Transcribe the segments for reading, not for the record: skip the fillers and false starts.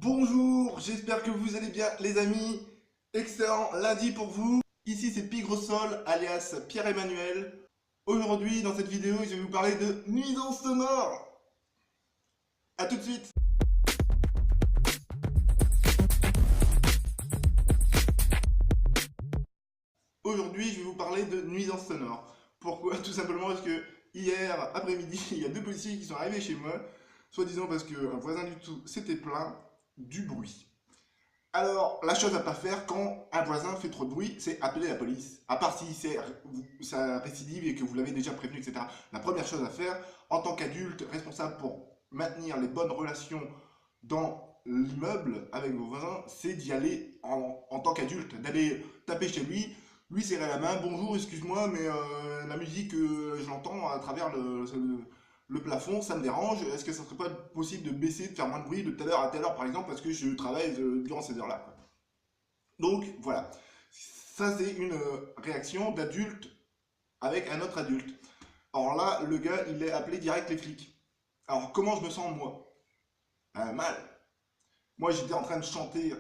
Bonjour, j'espère que vous allez bien les amis. Excellent lundi pour vous. Ici c'est Pigrosol alias Pierre-Emmanuel. Aujourd'hui dans cette vidéo je vais vous parler de nuisances sonores. A tout de suite. Aujourd'hui je vais vous parler de nuisances sonores. Pourquoi? Tout simplement parce que hier après-midi il y a deux policiers qui sont arrivés chez moi. Soi-disant parce qu'un voisin du tout s'était plaint du bruit. Alors, la chose à pas faire quand un voisin fait trop de bruit, c'est appeler la police. À part si ça récidive et que vous l'avez déjà prévenu, etc. La première chose à faire, en tant qu'adulte responsable pour maintenir les bonnes relations dans l'immeuble avec vos voisins, c'est d'y aller en tant qu'adulte, d'aller taper chez lui, lui serrer la main, bonjour, excuse-moi, mais la musique, je l'entends à travers le plafond, ça me dérange. Est-ce que ça serait pas possible de baisser, de faire moins de bruit de telle heure à telle heure, par exemple, parce que je travaille durant ces heures-là, quoi. Donc, voilà. Ça, c'est une réaction d'adulte avec un autre adulte. Alors là, le gars, il est appelé direct les flics. Alors, comment je me sens, moi? Mal. Moi, j'étais en train de chanter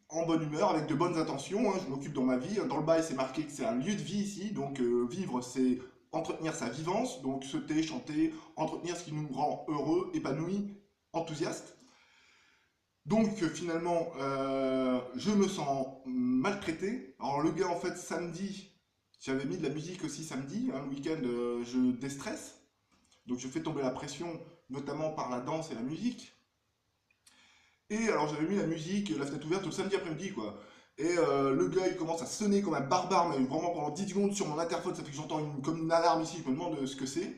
en bonne humeur, avec de bonnes intentions, hein, je m'occupe dans ma vie. Dans le bail, c'est marqué que c'est un lieu de vie ici, donc vivre, c'est entretenir sa vivance, donc sauter, chanter, entretenir ce qui nous rend heureux, épanoui, enthousiaste. Donc finalement, je me sens maltraité. Alors le gars, en fait, samedi, j'avais mis de la musique aussi samedi, hein, le week-end, je déstresse, donc je fais tomber la pression, notamment par la danse et la musique. Et alors j'avais mis la musique, la fenêtre ouverte le samedi après-midi, quoi. Et le gars il commence à sonner comme un barbare, mais vraiment pendant 10 secondes sur mon interphone, ça fait que j'entends comme une alarme ici, je me demande ce que c'est.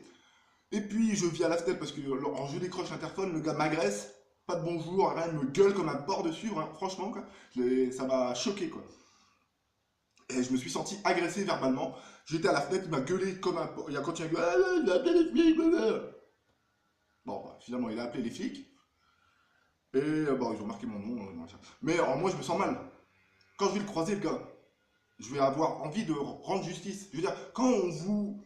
Et puis je vis à la fenêtre parce que alors, je décroche l'interphone, le gars m'agresse, pas de bonjour, rien, il me gueule comme un porc dessus, hein, franchement, quoi. Ça m'a choqué, quoi. Et je me suis senti agressé verbalement. J'étais à la fenêtre, il m'a gueulé comme un porc. Il a continué à gueuler, ah, il a appelé les flics, blablabla. Bon, bah, finalement il a appelé les flics. Et bon, ils ont marqué mon nom, machin. Mais alors, moi je me sens mal. Quand je vais le croiser, le gars, je vais avoir envie de rendre justice. Je veux dire, quand vous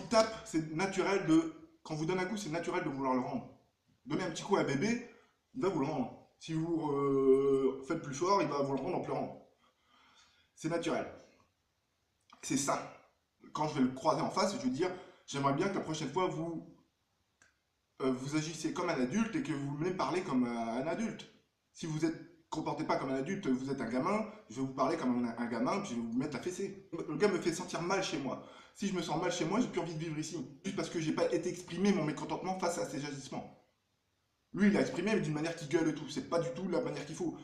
tape, c'est naturel de. Quand vous donne un coup, c'est naturel de vouloir le rendre. Donner un petit coup à un bébé, il va vous le rendre. Si vous faites plus fort, il va vous le rendre en pleurant. C'est naturel. C'est ça. Quand je vais le croiser en face, je vais dire, j'aimerais bien que la prochaine fois, vous agissez comme un adulte et que vous me parlez comme un adulte. Si vous êtes comportez pas comme un adulte, vous êtes un gamin, je vais vous parler comme un gamin, puis je vais vous mettre la fessée. Le gars me fait sentir mal chez moi. Si je me sens mal chez moi, j'ai plus envie de vivre ici. Juste parce que j'ai pas été exprimé mon mécontentement face à ces agissements. Lui, il a exprimé, mais d'une manière qui gueule et tout. C'est pas du tout la manière qu'il faut.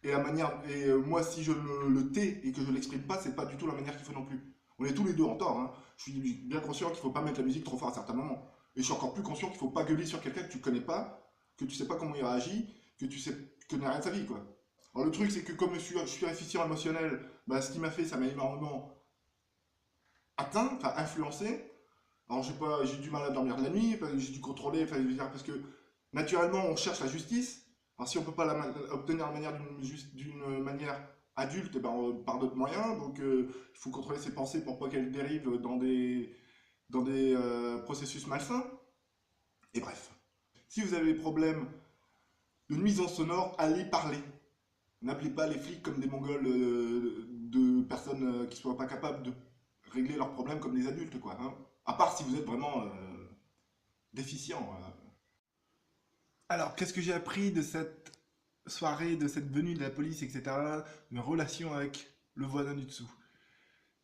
Moi, si je le tais et que je l'exprime pas, c'est pas du tout la manière qu'il faut non plus. On est tous les deux en tort, hein. Je suis bien conscient qu'il faut pas mettre la musique trop fort à certains moments. Et je suis encore plus conscient qu'il faut pas gueuler sur quelqu'un que tu connais pas, que tu sais pas comment il réagit, que tu connais rien de sa vie, quoi. Alors le truc, c'est que comme je suis déficient émotionnel, bah, ce qu'il m'a fait, ça m'a énormément atteint, enfin influencé. Alors j'ai du mal à dormir de la nuit, j'ai dû contrôler, enfin, je veux dire, parce que naturellement on cherche la justice. Alors si on peut pas obtenir de manière d'une manière adulte, eh ben, par d'autres moyens. Donc il faut contrôler ses pensées pour pas qu'elles dérivent dans des processus malsains. Et bref. Si vous avez des problèmes de nuisance sonore, allez parler. N'appelez pas les flics comme des mongols de personnes qui ne soient pas capables de régler leurs problèmes comme des adultes, quoi, hein. À part si vous êtes vraiment déficient. Alors, qu'est-ce que j'ai appris de cette soirée, de cette venue de la police, etc., de mes relations avec le voisin du dessous?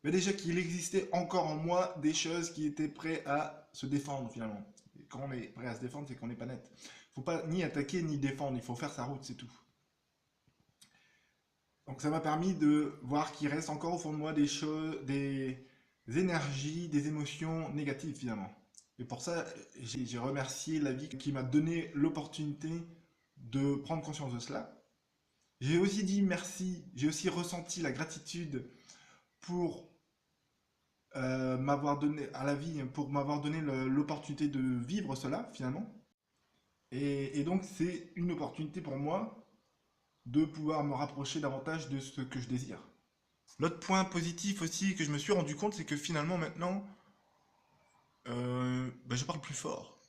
Mais déjà qu'il existait encore en moi des choses qui étaient prêtes à se défendre, finalement. Et quand on est prêt à se défendre, c'est qu'on n'est pas net. Il faut pas ni attaquer ni défendre, il faut faire sa route, c'est tout. Donc ça m'a permis de voir qu'il reste encore au fond de moi des choses, des énergies, des émotions négatives finalement. Et pour ça, j'ai remercié la vie qui m'a donné l'opportunité de prendre conscience de cela. J'ai aussi dit merci, j'ai aussi ressenti la gratitude pour m'avoir donné à la vie, pour m'avoir donné l'opportunité de vivre cela finalement. Et donc c'est une opportunité pour moi de pouvoir me rapprocher davantage de ce que je désire. L'autre point positif aussi que je me suis rendu compte, c'est que finalement maintenant, je parle plus fort.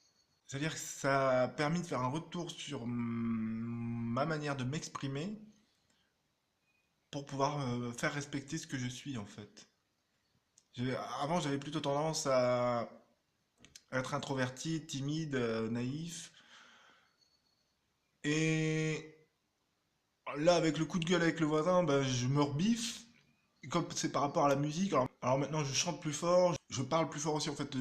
C'est-à-dire que ça a permis de faire un retour sur ma manière de m'exprimer pour pouvoir faire respecter ce que je suis en fait. Avant, j'avais plutôt tendance à être introverti, timide, naïf. Et là, avec le coup de gueule avec le voisin, bah, je me rebiffe. Comme c'est par rapport à la musique, alors maintenant je chante plus fort, je parle plus fort aussi en fait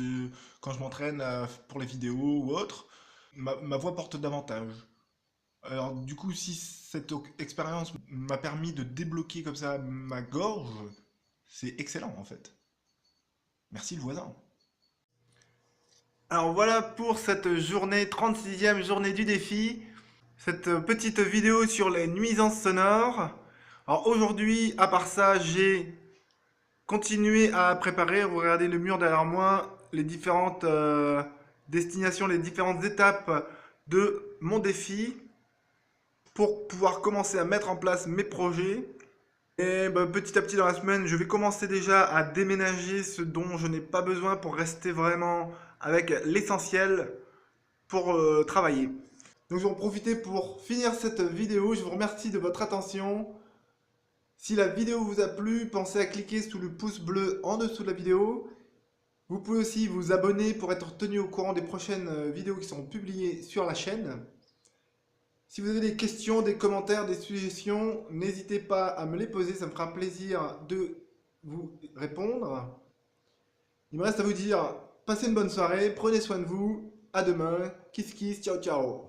quand je m'entraîne pour les vidéos ou autre. Ma voix porte davantage. Alors du coup, si cette expérience m'a permis de débloquer comme ça ma gorge, c'est excellent en fait. Merci le voisin. Alors voilà pour cette journée, 36e journée du défi, cette petite vidéo sur les nuisances sonores. Alors aujourd'hui, à part ça, j'ai continué à préparer, regardez le mur derrière moi, les différentes destinations, les différentes étapes de mon défi pour pouvoir commencer à mettre en place mes projets. Et bah, petit à petit dans la semaine, je vais commencer déjà à déménager ce dont je n'ai pas besoin pour rester vraiment avec l'essentiel pour travailler. Donc je vais en profiter pour finir cette vidéo. Je vous remercie de votre attention. Si la vidéo vous a plu, pensez à cliquer sous le pouce bleu en dessous de la vidéo. Vous pouvez aussi vous abonner pour être tenu au courant des prochaines vidéos qui seront publiées sur la chaîne. Si vous avez des questions, des commentaires, des suggestions, n'hésitez pas à me les poser, ça me fera plaisir de vous répondre. Il me reste à vous dire, passez une bonne soirée, prenez soin de vous, à demain, kiss kiss, ciao ciao.